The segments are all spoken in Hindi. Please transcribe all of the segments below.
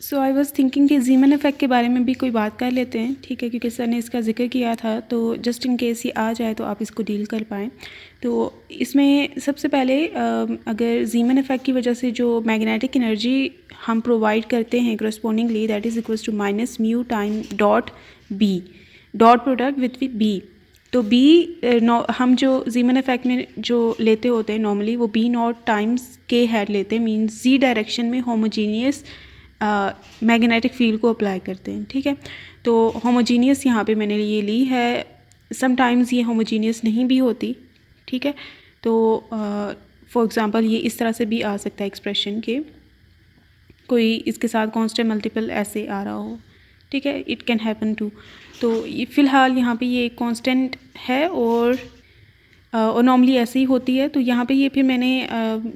सो आई वॉज थिंकिंग कि जीमन इफ़ेक्ट के बारे में भी कोई बात कर लेते हैं, ठीक है, क्योंकि सर ने इसका जिक्र किया था, तो जस्ट इन केस ये आ जाए तो आप इसको डील कर पाएँ। तो इसमें सबसे पहले अगर जीमन इफ़ेक्ट की वजह से जो मैग्नेटिक एनर्जी हम प्रोवाइड करते हैं correspondingly, that is equals to minus mu time dot B, dot product with B. तो बी हम जो जीमन इफ़ेक्ट में जो लेते होते हैं नॉर्मली, वो बी नॉट टाइम्स के हेड लेते हैं, मीन्स जी डायरेक्शन में होमोजीनियस मैग्नेटिक फील्ड को अप्लाई करते हैं, ठीक है। तो होमोजीनियस यहाँ पे मैंने ये ली है, समटाइम्स ये होमोजीनियस नहीं भी होती, ठीक है। तो फॉर एग्ज़ाम्पल ये इस तरह से भी आ सकता है एक्सप्रेशन के कोई इसके साथ कांस्टेंट मल्टीपल ऐसे आ रहा हो, ठीक है, इट कैन हैपन टू। तो ये फ़िलहाल यहाँ पे ये कांस्टेंट है और नॉर्मली ऐसे ही होती है। तो यहाँ पे ये फिर मैंने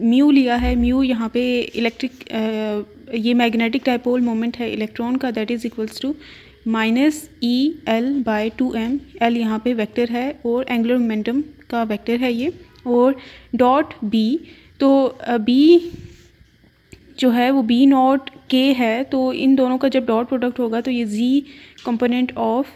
म्यू लिया है। म्यू यहाँ पे इलेक्ट्रिक ये मैग्नेटिक डायपोल मोमेंट है इलेक्ट्रॉन का, that is equals to minus E L by 2m। L यहाँ पे वेक्टर है और एंगुलर मोमेंटम का वेक्टर है ये, और डॉट बी। तो बी जो है वो बी नॉट के है, तो इन दोनों का जब डॉट प्रोडक्ट होगा तो ये जी कंपोनेंट ऑफ,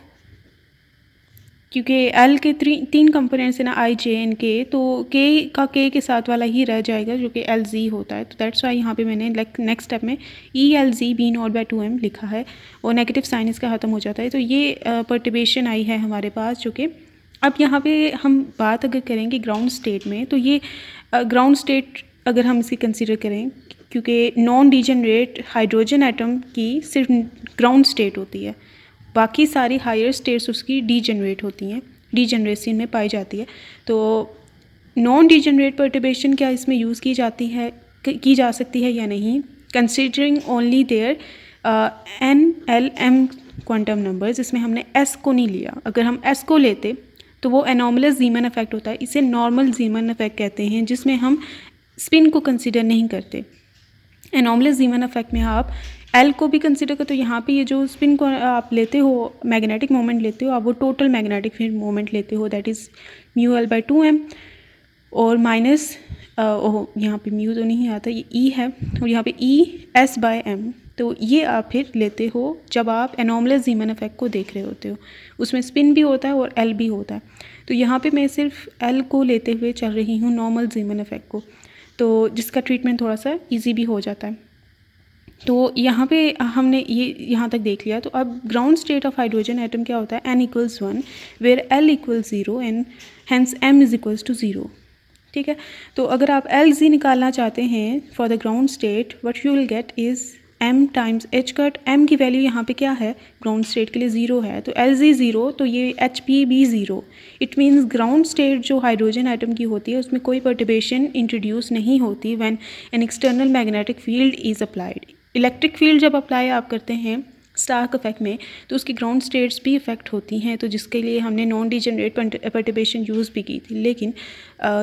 क्योंकि एल के तीन कंपोनेंट्स हैं ना, आई जे एन के, तो के के साथ वाला ही रह जाएगा जो कि एल जी होता है। तो दैट्स वाई यहाँ पे मैंने नेक्स्ट स्टेप में E L G B not by 2m लिखा है और नेगेटिव साइन इसका ख़त्म हो जाता है। तो ये पर्टिबेशन आई है हमारे पास, जो कि अब यहाँ पे हम बात अगर करेंगे ग्राउंड स्टेट में, तो ये ग्राउंड स्टेट अगर हम इसकी कंसिडर करें, क्योंकि नॉन डिजेनरेट हाइड्रोजन एटम की सिर्फ ग्राउंड स्टेट होती है, बाकी सारी हायर स्टेट्स उसकी डीजनरेट होती हैं, डीजनरेशन में पाई जाती है। तो नॉन डीजनरेट पर्टिबेशन क्या इसमें यूज़ की जा सकती है या नहीं, considering only their N L M quantum numbers. इसमें हमने एस को नहीं लिया, अगर हम एस को लेते तो वो एनॉमलस जीमन इफेक्ट होता है, इसे नॉर्मल जीमन इफेक्ट कहते हैं, जिसमें हम स्पिन को कंसिडर नहीं करते। एनॉमलस जीमन इफेक्ट में आप एल को भी कंसिडर करते हो, यहाँ पे ये जो स्पिन को आप लेते हो, मैग्नेटिक मोमेंट लेते हो आप, वो टोटल मैग्नेटिक फील्ड मोमेंट लेते हो, that is mu L by 2m और माइनस यहाँ पे म्यू तो नहीं आता, ये ई है, और यहाँ पे ई एस बाय एम। तो ये आप फिर लेते हो जब आप एनॉमलस जीमन इफेक्ट को देख रहे होते हो, उसमें स्पिन भी होता है और एल भी होता है। तो यहाँ पे मैं सिर्फ एल को लेते हुए चल रही हूँ, नॉर्मल जीमन इफेक्ट को, तो जिसका ट्रीटमेंट थोड़ा सा ईजी भी हो जाता है। तो यहाँ पे हमने ये यहाँ तक देख लिया। तो अब ground state of hydrogen atom क्या होता है, n equals 1 where l equals 0 and hence m is equals to 0, ठीक है। तो अगर आप एल जी निकालना चाहते हैं for the ground state, what you will get is m times H cut. m की वैल्यू यहाँ पे क्या है, ग्राउंड स्टेट के लिए 0 है, तो एल जी 0, तो ये एच पी भी 0। इट मीन्स ग्राउंड स्टेट जो हाइड्रोजन एटम की होती है उसमें कोई पर्टिबेशन इंट्रोड्यूस नहीं होती when an external magnetic field is applied. Electric field जब अप्लाई आप करते हैं स्टार्क इफेक्ट में, तो उसकी ग्राउंड स्टेट्स भी इफेक्ट होती हैं, तो जिसके लिए हमने नॉन डिजेनरेट पर्टिबेशन यूज़ भी की थी। लेकिन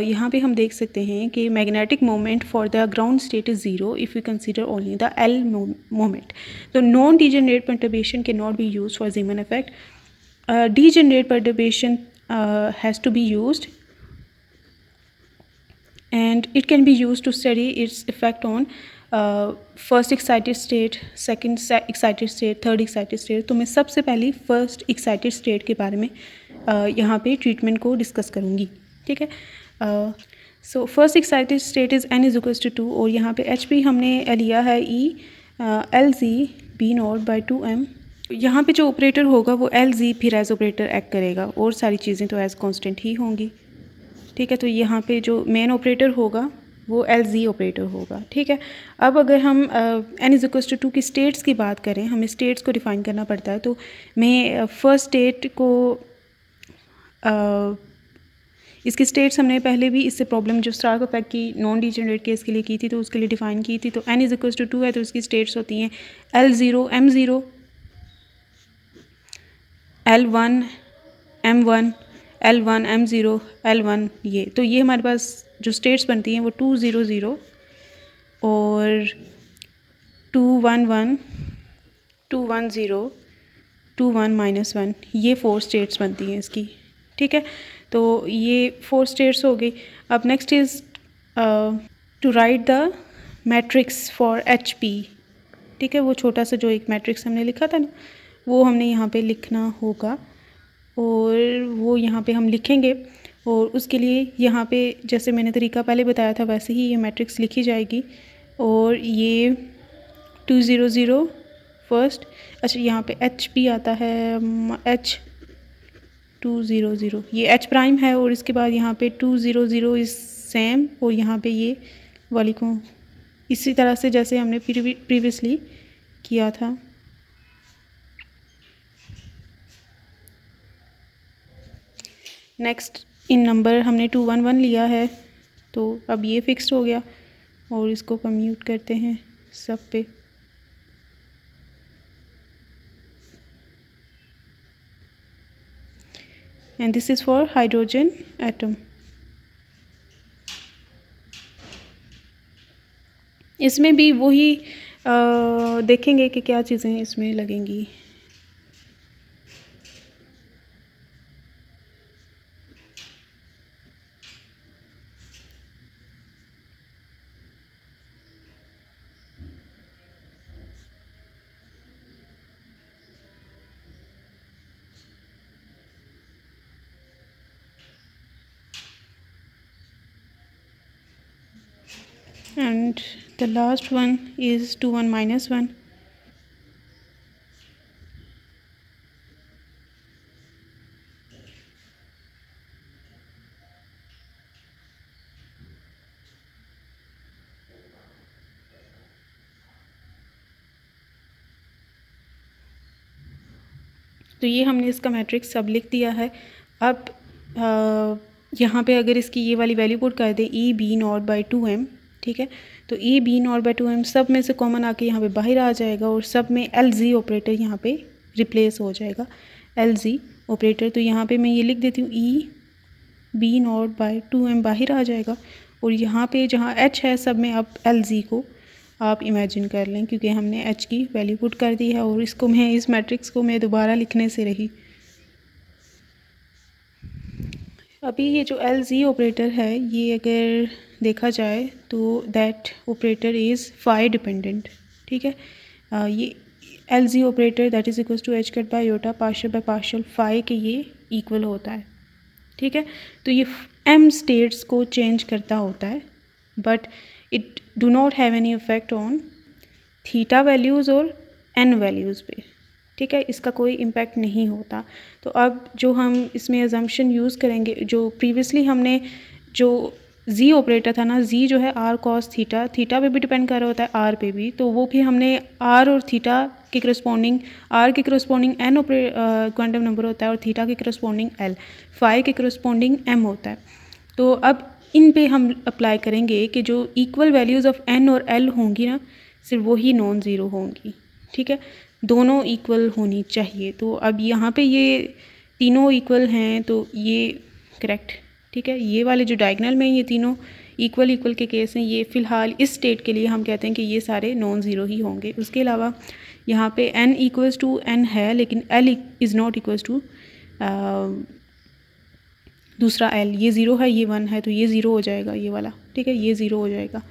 यहाँ पे हम देख सकते हैं कि magnetic moment for the ground state is 0 if you consider only the L moment. तो non degenerate perturbation can not be use for Zeeman effect. Degenerate perturbation has to be used and it can be used to study its effect on first excited state, second excited state, third excited state। तो मैं सबसे पहले फर्स्ट एक्साइटेड स्टेट के बारे में यहाँ पे ट्रीटमेंट को डिस्कस करूँगी, ठीक है। So first excited state is n is equals to 2 और यहाँ पे एच पी हमने लिया है E L G B not by 2m। यहाँ पे जो ऑपरेटर होगा वो एल जी फिर एज ऑपरेटर एक्ट करेगा और सारी चीज़ें तो एज कॉन्स्टेंट ही होंगी, ठीक है। तो यहाँ पे जो मेन ऑपरेटर होगा वो एल जी ऑपरेटर होगा, ठीक है। अब अगर हम n इज इक्वल्स टू 2 की स्टेट्स की बात करें, हमें स्टेट्स को डिफ़ाइन करना पड़ता है। तो मैं फर्स्ट स्टेट को इसकी स्टेट्स हमने पहले भी इससे प्रॉब्लम जो स्टार्क इफेक्ट की नॉन डिजेनरेट केस के लिए की थी तो उसके लिए डिफ़ाइन की थी। तो n इज इक्वल्स टू 2 है, तो इसकी स्टेट्स होती हैं L0 M0 L1 M1 L1 M0 L1, ये तो ये हमारे पास जो स्टेट्स बनती हैं वो 2 0 0 और 2 1 1 2 1 0 2 1 माइनस 1, ये 4 स्टेट्स बनती हैं इसकी, ठीक है। तो ये 4 स्टेट्स हो गई। अब next is to write the matrix for H P. ठीक है। वो छोटा सा जो एक मैट्रिक्स हमने लिखा था ना, वो हमने यहाँ पे लिखना होगा और वो यहाँ पे हम लिखेंगे। और उसके लिए यहाँ पे जैसे मैंने तरीका पहले बताया था वैसे ही ये मैट्रिक्स लिखी जाएगी। और ये 200 फर्स्ट, अच्छा यहाँ पे एच भी आता है, H200 ये एच प्राइम है। और इसके बाद यहाँ पे 200 इज़ सेम, और यहाँ पे ये वाली को इसी तरह से जैसे हमने प्रीवियसली किया था। नेक्स्ट इन नंबर हमने 211 लिया है, तो अब ये फिक्स्ड हो गया और इसको कम्यूट करते हैं सब पे। And this is for hydrogen atom. इसमें भी वही देखेंगे कि क्या चीज़ें इसमें लगेंगी। And the last one is 21 minus 1. तो ये हमने इसका मैट्रिक्स सब लिख दिया है। अब यहाँ पे अगर इसकी ये वाली वैल्यू पुट कर दे E B not by 2m, ठीक है। तो ई बी नॉट बाई 2m सब में से कॉमन आके यहाँ पे बाहर आ जाएगा और सब में एल जी ऑपरेटर यहाँ पे रिप्लेस हो जाएगा, एल जी ऑपरेटर। तो यहाँ पे मैं ये लिख देती हूँ ई बी नॉट बाई 2m बाहर आ जाएगा। और यहाँ पे जहाँ एच है सब में अब एल जी को आप इमेजिन कर लें, क्योंकि हमने एच की वैल्यू पुट कर दी है। और इसको मैं इस मैट्रिक्स को मैं दोबारा लिखने से रही। अभी ये जो एल जी ऑपरेटर है ये अगर देखा जाए तो that operator is phi dependent, ठीक है। ये L G operator that is equals to H cut by iota partial by partial phi के ये इक्वल होता है, ठीक है। तो ये एम स्टेट्स को चेंज करता होता है, but it do not have any effect on theta values और एन वैल्यूज़ पे, ठीक है। इसका कोई इम्पैक्ट नहीं होता। तो अब जो हम इसमें अजम्पशन यूज़ करेंगे, जो प्रीवियसली हमने जो जी ऑपरेटर था ना, जी जो है आर कॉस थीटा, थीटा पे भी डिपेंड कर रहा होता है आर पे भी, तो वो भी हमने आर और थीटा के करस्पॉन्डिंग, आर के करस्पॉन्डिंग एन क्वांटम नंबर होता है और थीटा के करस्पॉन्डिंग एल, फाई के करस्पॉन्डिंग एम होता है। तो अब इन पे हम अप्लाई करेंगे कि जो इक्वल वैल्यूज़ ऑफ एन और एल होंगी ना, सिर्फ वही नॉन ज़ीरो होंगी, ठीक है। दोनों इक्वल होनी चाहिए। तो अब यहाँ पे ये तीनों इक्वल हैं तो ये करेक्ट, ठीक है। ये वाले जो डायगोनल में ये तीनों इक्वल के केस हैं, ये फ़िलहाल इस स्टेट के लिए हम कहते हैं कि ये सारे नॉन ज़ीरो ही होंगे। उसके अलावा यहाँ पे n इक्वल्स टू n है, लेकिन l is not equals to दूसरा l, ये ज़ीरो है ये 1 है, तो ये ज़ीरो हो जाएगा ये वाला, ठीक है। ये ज़ीरो हो जाएगा।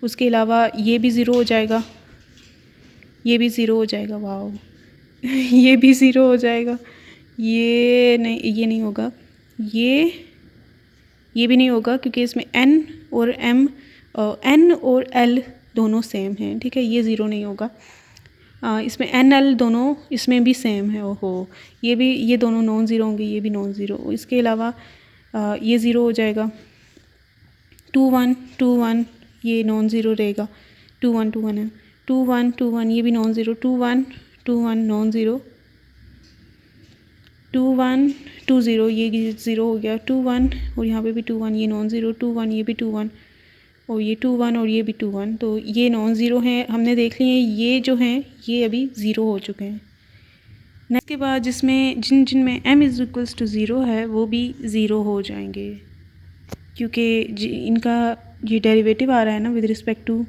उसके अलावा ये भी ज़ीरो हो जाएगा, ये भी ज़ीरो हो जाएगा, वाओ ये भी ज़ीरो हो जाएगा, ये नहीं होगा, ये भी नहीं होगा, क्योंकि इसमें n और m n और l दोनों सेम हैं, ठीक है। ये ज़ीरो नहीं होगा। इसमें n l दोनों इसमें भी सेम है, ओहो ये दोनों नॉन ज़ीरो होंगे, ये भी नॉन ज़ीरो। इसके अलावा ये ज़ीरो हो जाएगा। 2 1 2 1 ये नॉन ज़ीरो रहेगा, 2 1 2 1 है, 2 1 2 1 ये भी नॉन ज़ीरो, 2 1 2 1 नॉन ज़ीरो, 2 1 2 0 ये ज़ीरो हो गया, 2 1 और यहाँ पे भी 2 1 ये नॉन ज़ीरो, 2 1 ये भी 2 1 और ये 2 1 और ये भी 2 1, तो ये नॉन ज़ीरो हैं। हमने देख लिए ये जो हैं ये अभी ज़ीरो हो चुके हैं। नेक्स्ट के बाद जिसमें जिनमें m is equals to zero है वो भी ज़ीरो हो जाएंगे, क्योंकि इनका ये डेरिवेटिव आ रहा है ना with respect to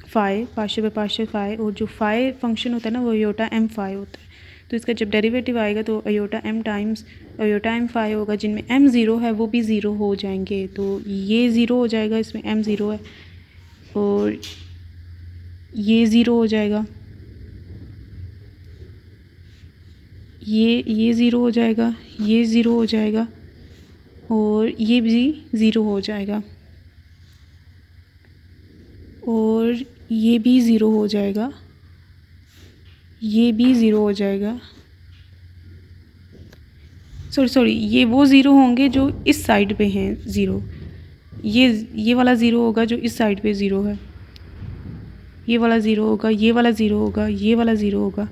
phi, partial by partial phi, और जो फाई फंक्शन होता है ना वो अयोटा m फाई होता है। तो इसका जब डेरिवेटिव आएगा तो iota m times iota m phi होगा, जिनमें m ज़ीरो है वो भी ज़ीरो हो जाएंगे। तो ये ज़ीरो हो जाएगा, इसमें m ज़ीरो है और ये ज़ीरो हो जाएगा, ये ज़ीरो हो जाएगा, ये ज़ीरो हो जाएगा और ये भी ज़ीरो हो जाएगा और ये भी ज़ीरो हो जाएगा, ये भी ज़ीरो हो जाएगा। सॉरी ये वो ज़ीरो होंगे जो इस साइड पे हैं ज़ीरो। ये वाला ज़ीरो होगा जो इस साइड पे ज़ीरो है, ये वाला ज़ीरो होगा, ये वाला ज़ीरो होगा, ये वाला ज़ीरो होगा।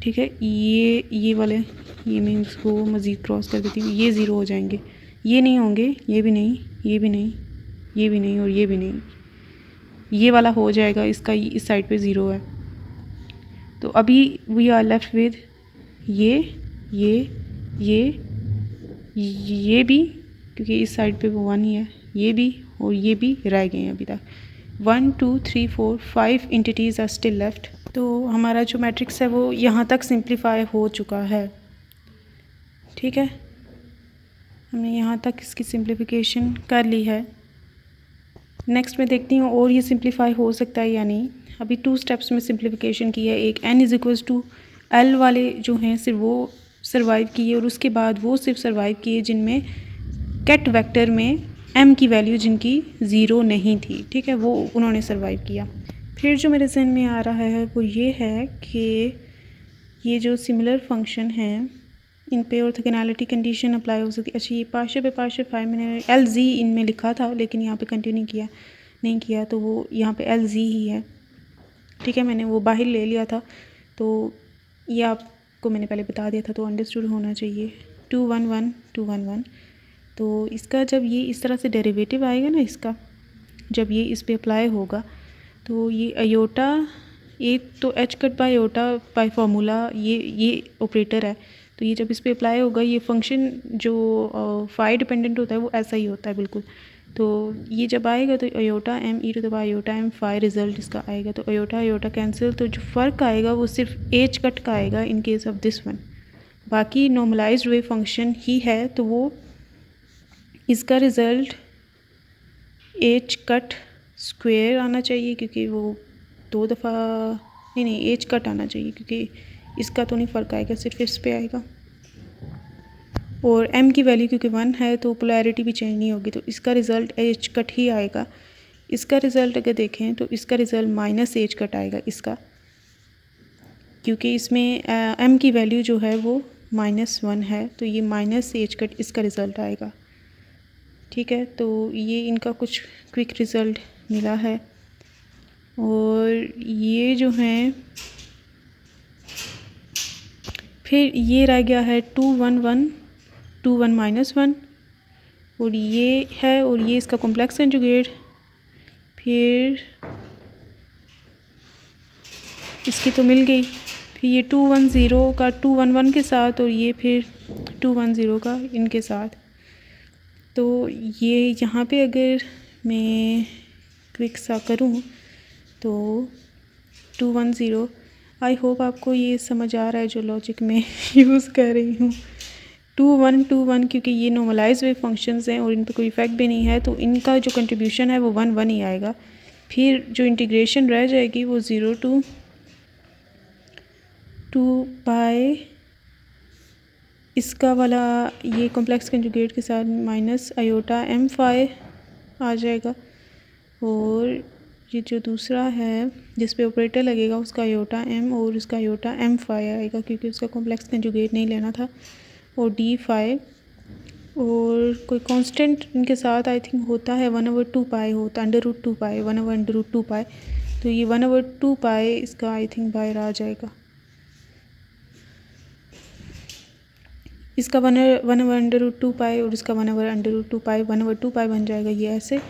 ठीक है, ये वाले, ये मैं इसको मज़ीद क्रॉस कर देती हूँ, ये ज़ीरो हो जाएंगे, ये नहीं होंगे, ये भी नहीं, ये भी नहीं, ये भी नहीं और ये भी नहीं। ये वाला हो जाएगा, इसका इस साइड पे ज़ीरो है। तो अभी वी आर लेफ्ट विद ये भी, क्योंकि इस साइड पे वो वन ही है, ये भी और ये भी रह गए हैं अभी तक। 1 2 3 4 5 एंटिटीज़ आर स्टिल लेफ्ट। तो हमारा जो मैट्रिक्स है वो यहाँ तक सिंप्लीफाई हो चुका है। ठीक है, हमने यहाँ तक इसकी सिंप्लीफिकेशन कर ली है। नेक्स्ट मैं देखती हूँ और ये सिंप्लीफाई हो सकता है या नहीं। अभी 2 स्टेप्स में सिंप्लीफिकेशन की है। एक n इज़ टू l वाले जो हैं सिर्फ वो सर्वाइव किए और उसके बाद वो सिर्फ सर्वाइव किए जिनमें कैट वेक्टर में m की वैल्यू जिनकी ज़ीरो नहीं थी। ठीक है, वो उन्होंने सर्वाइव किया। फिर जो मेरे जहन में आ रहा है वो ये है कि ये जो सिमिलर फंक्शन हैं इन पे ऑर्थोगोनैलिटी कंडीशन अप्लाई हो सकती है। अच्छा, ये पार्शियल पे पार्शियल 5 मैंने एल जी इनमें लिखा था लेकिन यहाँ पे कंटिन्यू नहीं किया तो वो यहाँ पे एल जी ही है। ठीक है, मैंने वो बाहर ले लिया था तो ये आपको मैंने पहले बता दिया था तो अंडरस्टूड होना चाहिए। 2 1 1 2 1 1। तो इसका जब ये इस तरह से डेरिवेटिव आएगा ना, इसका जब ये इस पे अप्लाई होगा तो ये अयोटा, एक तो H cut by iota by formula ये ऑपरेटर है, तो ये जब इस पे अप्लाई होगा ये फंक्शन जो फाई डिपेंडेंट होता है वो ऐसा ही होता है बिल्कुल। तो ये जब आएगा तो iota M E to the power iota M phi result इसका आएगा। तो अयोटा कैंसिल, तो जो फ़र्क आएगा वो सिर्फ एच कट का आएगा in case of this one. बाकी नॉर्मलाइज्ड वेव फंक्शन ही है तो वो इसका रिज़ल्ट एच कट स्क्वायर आना चाहिए क्योंकि वो 2 दफ़ा नहीं एच कट आना चाहिए क्योंकि इसका तो नहीं फ़र्क आएगा, सिर्फ इस पे आएगा। और m की वैल्यू क्योंकि 1 है तो पोलैरिटी भी चेंज नहीं होगी तो इसका रिज़ल्ट एच कट ही आएगा। इसका रिज़ल्ट अगर देखें तो इसका रिज़ल्ट माइनस एच कट आएगा इसका, क्योंकि इसमें m की वैल्यू जो है वो -1 है तो ये माइनस एच कट इसका रिज़ल्ट आएगा। ठीक है, तो ये इनका कुछ क्विक रिज़ल्ट मिला है। और ये जो हैं फिर ये रह गया है 2 1 1 2 1 -1 और ये है और ये इसका कॉम्प्लेक्स कंजुगेट। फिर इसकी तो मिल गई, फिर ये 2 1 0 का 2 1 1 के साथ और ये फिर 2 1 0 का इनके साथ। तो ये यहाँ पे अगर मैं क्विक सा करूँ तो 2 1 0, आई होप आपको ये समझ आ रहा है जो लॉजिक में यूज़ कर रही हूँ। 2 1 2 1 क्योंकि ये नॉर्मलाइज्ड वेव फंक्शंस हैं और इन पे कोई इफ़ेक्ट भी नहीं है तो इनका जो कंट्रीब्यूशन है वो 1 1 ही आएगा। फिर जो इंटीग्रेशन रह जाएगी वो 0 to 2 पाई इसका वाला ये कॉम्प्लेक्स कंजुगेट के साथ माइनस अयोटा एम फाई आ जाएगा। और ये जो दूसरा है जिस पे ऑपरेटर लगेगा उसका अयोटा एम और उसका अयोटा एम फाई आएगा क्योंकि उसका कॉम्प्लेक्स कंजुगेट नहीं लेना था। और डी फाई और कोई कांस्टेंट इनके साथ आई थिंक होता है 1/2 पाई होता है, √2 पाई 1/2 पाई, तो ये 1/2 पाई इसका आई थिंक बाहर आ जाएगा। इसका 1/2 पाई और इसका 1/2 पाई 1/2 पाई बन जाएगा ये ऐसे।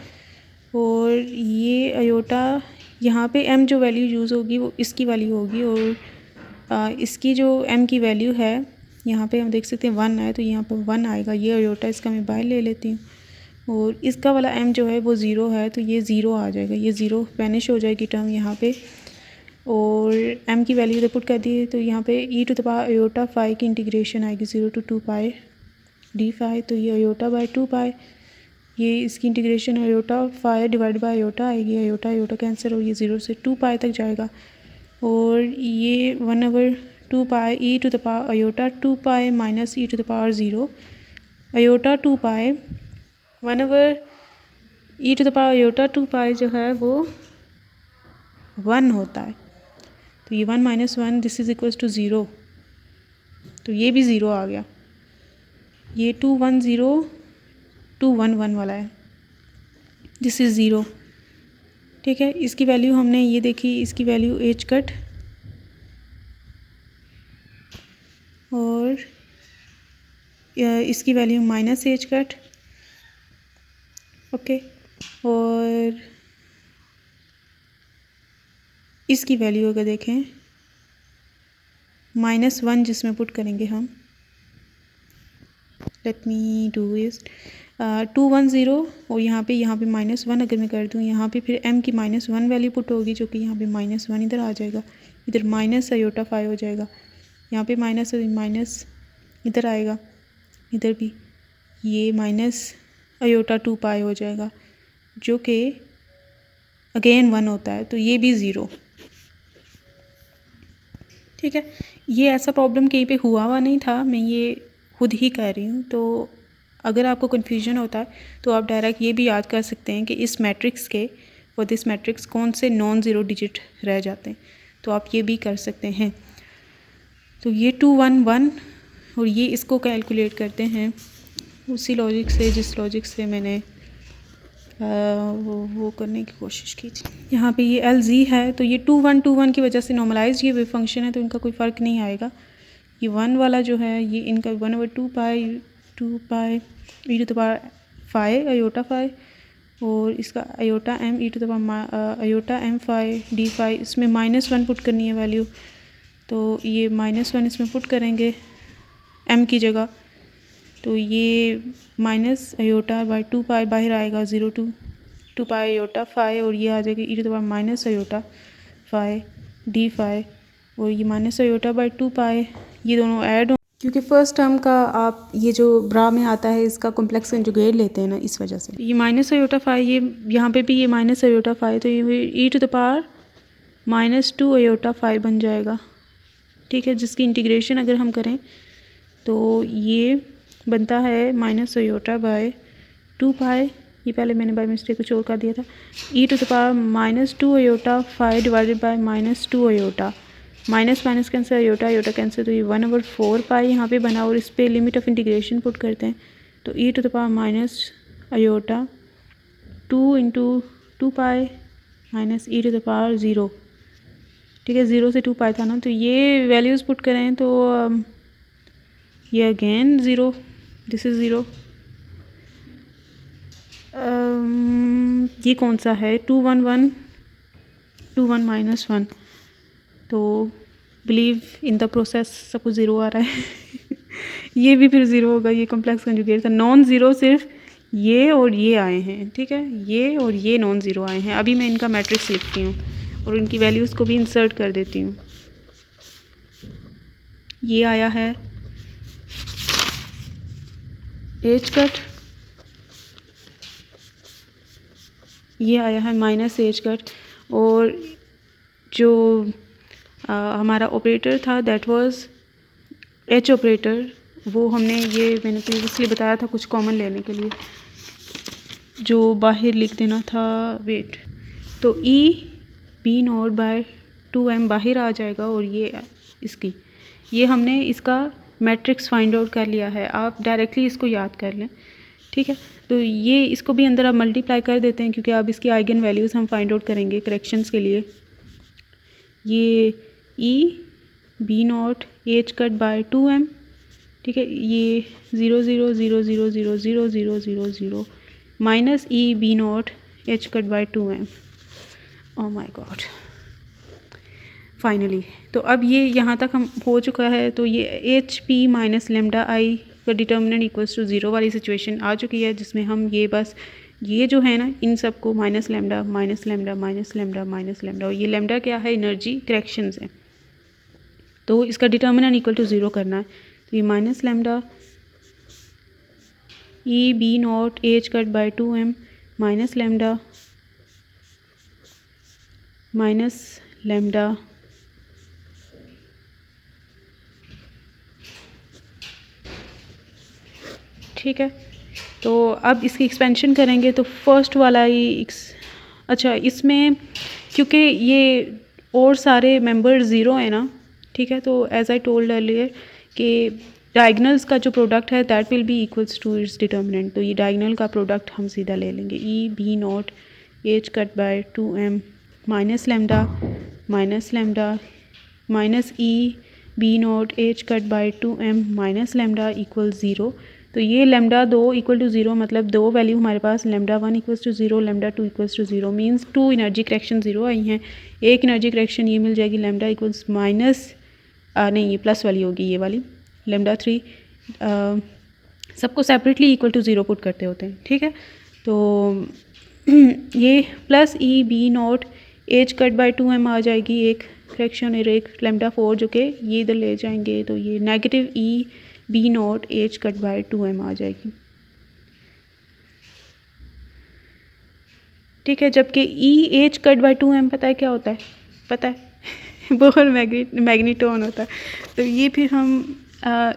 और ये अयोटा यहाँ पे m जो वैल्यू यूज़ होगी वो इसकी वैल्यू होगी और इसकी जो m की वैल्यू है यहाँ पे हम देख सकते हैं 1 है तो यहाँ पर 1 आएगा। ये अयोटा इसका मैं बाहर ले लेती हूँ और इसका वाला m जो है वो 0 है तो ये 0 आ जाएगा, ये 0 वैनिश हो जाएगी टर्म यहाँ पे। और m की वैल्यू पुट कर दी तो यहाँ पे e to the power iota phi की इंटीग्रेशन आएगी 0 to 2 पाई डी फाई, तो ये अयोटा बाय 2 पाई, ये इसकी integration iota phi divide by iota आएगी, अयोटा कैंसिल और ये 0 से 2 पाई तक जाएगा। और ये 2 pi e to the power iota 2 pi minus e to the power 0 iota 2 pi 1/, e to the power iota 2 pi जो है वो 1 होता है, तो ये 1 - 1 दिस इज इक्वल्स टू 0, तो ये भी 0 आ गया। ये 2 1 0 2 1 1 वाला है, दिस इज़ 0। ठीक है, इसकी वैल्यू हमने ये देखी, इसकी वैल्यू एच कट और इसकी value minus H cut. Okay, और इसकी वैल्यू अगर देखें -1 जिसमें पुट करेंगे हम, लेट मी डू इस 2 1 0 और यहाँ पे -1 अगर मैं कर दूँ यहाँ पे, फिर m की -1 वैल्यू पुट होगी जो कि यहाँ पे -1 इधर आ जाएगा, इधर माइनस आयोटा 5 हो जाएगा, यहाँ पे माइनस इधर आएगा, इधर भी ये माइनस आयोटा 2 पाई हो जाएगा जो कि अगेन 1 होता है, तो ये भी 0। ठीक है, ये ऐसा प्रॉब्लम कहीं पे हुआ नहीं था, मैं ये खुद ही कर रही हूँ। तो अगर आपको कन्फ्यूजन होता है तो आप डायरेक्ट ये भी याद कर सकते हैं कि इस मैट्रिक्स के और दिस मैट्रिक्स कौन से नॉन ज़ीरो डिजिट रह जाते हैं, तो आप ये भी कर सकते हैं। तो ये 2 1 1 और ये इसको कैलकुलेट करते हैं उसी लॉजिक से जिस लॉजिक से मैंने वो करने की कोशिश की थी। यहाँ पे ये एल जी है, तो ये 2 1 2 1 की वजह से नॉर्मलाइज ये वेव फंक्शन है, तो इनका कोई फ़र्क नहीं आएगा। ये 1 वाला जो है ये इनका 1/2 pi e to the power 5 iota 5 और इसका iota m e to the power iota m 5 d 5, इसमें -1 पुट करनी है वैल्यू, तो ये -1 इसमें पुट करेंगे m की जगह, तो ये माइनस आयोटा बाई 2 पाई बाहर आएगा 0 to 2 पाई आयोटा 5 और ये आ जाएगा e to the power minus iota 5 d 5 और ये माइनस आयोटा बाई 2 पाई, ये दोनों ऐड हो, क्योंकि फर्स्ट टर्म का आप ये जो ब्रा में आता है इसका कॉम्प्लेक्स कंजुगेट लेते हैं ना, इस वजह से ये माइनस आयोटा 5, ये यहाँ पे भी ये माइनस आयोटा 5, तो ये e to the power -2 iota 5 बन जाएगा। ठीक है, जिसकी इंटीग्रेशन अगर हम करें तो ये बनता है माइनस आयोटा बाय 2 पाई, ये पहले मैंने बाय मिस्टेक कुछ और कर दिया था, e to the power -2 iota 5 by बाय -2 iota, minus minus cancel, iota iota cancel, तो ये 1/4 पाई यहाँ पे बना और इस पे लिमिट ऑफ इंटीग्रेशन पुट करते हैं, तो e to the power minus iota 2 × 2 pi minus e to the power 0। ठीक है, 0 से 2 पाई था ना, तो ये वैल्यूज़ पुट करें तो ये अगेन 0, दिस इज़ 0। ये कौन सा है 2 1 1 2 1 -1, तो बिलीव इन द प्रोसेस सब कुछ 0 आ रहा है ये भी फिर 0 होगा, ये कॉम्प्लेक्स कंजुगेट था। नॉन ज़ीरो सिर्फ ये और ये आए हैं, ठीक है, ये और ये नॉन ज़ीरो आए हैं। अभी मैं इनका मैट्रिक्स लिखती हूँ और इनकी वैल्यूज़ को भी इंसर्ट कर देती हूँ। ये आया है एच कट, ये आया है माइनस एच कट, और जो हमारा ऑपरेटर था दैट वाज एच ऑपरेटर, वो हमने ये मैंने प्रीवियसली बताया था कुछ कॉमन लेने के लिए जो बाहर लिख देना था, वेट, तो ई बी नॉट बाय 2m बाहर आ जाएगा और ये इसकी, ये हमने इसका मैट्रिक्स फाइंड आउट कर लिया है। आप डायरेक्टली इसको याद कर लें, ठीक है। तो ये इसको भी अंदर आप मल्टीप्लाई कर देते हैं क्योंकि अब इसकी आइगन वैल्यूज़ हम फाइंड आउट करेंगे करेक्शंस के लिए। ये E B naught H cut by 2m, ठीक है, ये 0 0 0 0 0 0 0 0 0 minus E B naught H cut by 2m। Oh my god, finally तो अब ये यहाँ तक हम हो चुका है। तो ये H P minus lambda I का डिटर्मिनेंट इक्वल्स टू 0 वाली सिचुएशन आ चुकी है, जिसमें हम ये बस ये जो है ना इन सब को minus lambda minus lambda minus lambda minus lambda, और ये लेमडा क्या है, एनर्जी करेक्शंस है, तो इसका डिटर्मिनेंट इक्वल टू 0 करना है। तो ये minus lambda E B naught H cut by 2m minus lambda minus lambda ठीक है। तो अब इसकी एक्सपेंशन करेंगे तो फर्स्ट वाला ही अच्छा, इसमें क्योंकि ये और सारे मेंबर ज़ीरो है ना, ठीक है, तो एज आई टोल्ड अर्लियर कि डायगनल्स का जो प्रोडक्ट है that will be equals to its determinant. तो ये डायगनल का प्रोडक्ट हम सीधा ले लेंगे, E B naught H cut by 2m minus lambda minus E B naught H cut by 2m minus lambda equal 0। तो ये लेमडा 2 इक्वल टू 0 मतलब दो वैल्यू हमारे पास lambda 1 equals to 0, lambda 2 equals to 0 means 2 energy correction 0 आई हैं। एक एनर्जी करेक्शन ये मिल जाएगी लेमडा इक्वल्स माइनस नहीं, ये प्लस वाली होगी, ये वाली लेमडा 3। सबको सेपरेटली इक्वल टू 0 पुट करते होते हैं, ठीक है। तो ये plus E B naught H cut by 2m आ जाएगी एक करेक्शन, और एक लेमडा 4 जो कि ये इधर ले जाएंगे तो ये negative E B naught H cut by 2m आ जाएगी, ठीक है। जबकि E H cut by 2m पता है क्या होता है, पता है बोहर मैग्नीटोन होता है। तो ये फिर हम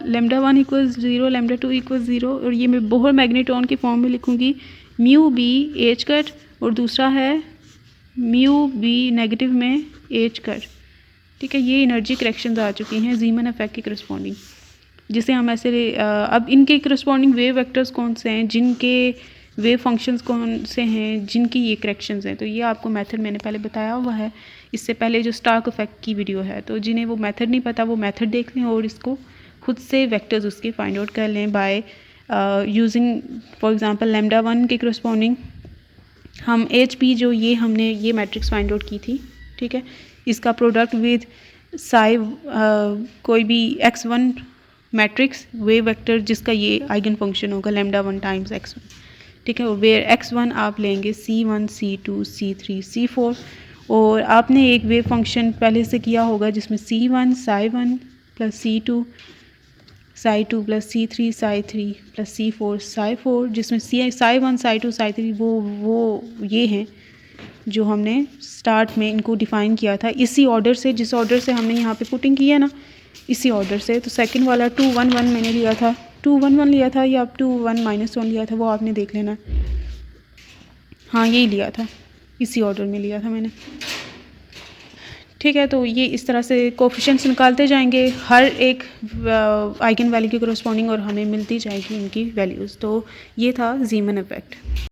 लेमडा 1 इक्वल्स 0, लेमडा 2 इक्वल्स 0, और ये मैं बोहर मैग्नीटोन की फॉर्म में लिखूँगी म्यू बी एच कट, और दूसरा है म्यू बी नेगेटिव में एच कट, ठीक है। ये एनर्जी करेक्शंस आ चुकी हैं ज़ीमन इफेक्ट के करस्पॉन्डिंग, जिसे हम ऐसे अब इनके करस्पॉन्डिंग वेव वेक्टर्स कौन से हैं, जिनके वेव फंक्शंस कौन से हैं, जिनकी ये करेक्शंस हैं। तो ये आपको मेथड मैंने पहले बताया हुआ है, इससे पहले जो स्टार्क इफेक्ट की वीडियो है। तो जिन्हें वो मेथड नहीं पता वो मेथड देख लें और इसको खुद से वेक्टर्स उसके फाइंड आउट कर लें by using for example lambda 1 के करस्पॉन्डिंग हम एच पी जो ये हमने ये मैट्रिक्स फाइंड आउट की थी, ठीक है। इसका प्रोडक्ट विद साई कोई भी x1 मैट्रिक्स वेव वेक्टर जिसका ये आइगन फंक्शन होगा लेमडा 1 टाइम्स x1, ठीक है। और वेयर x1 आप लेंगे c1 c2 c3 c4, और आपने एक वेव फंक्शन पहले से किया होगा जिसमें c1 psi1 plus c2 psi2 plus c3 psi3 plus c4 psi4, जिसमें psi1 psi2 psi3 वो ये हैं जो हमने स्टार्ट में इनको डिफ़ाइन किया था इसी ऑर्डर से, जिस ऑर्डर से हमने यहाँ पे पुटिंग किया ना, इसी ऑर्डर से। तो सेकंड वाला 2 1 1 मैंने लिया था, 2 1 1 लिया था या 2 1 -1 लिया था, वो आपने देख लेना। हाँ यही लिया था, इसी ऑर्डर में लिया था मैंने, ठीक है। तो ये इस तरह से कोफिशिएंट्स निकालते जाएंगे हर एक आइगन वैल्यू के करस्पॉन्डिंग, और हमें मिलती जाएगी इनकी वैल्यूज़। तो ये था ज़ीमन इफेक्ट।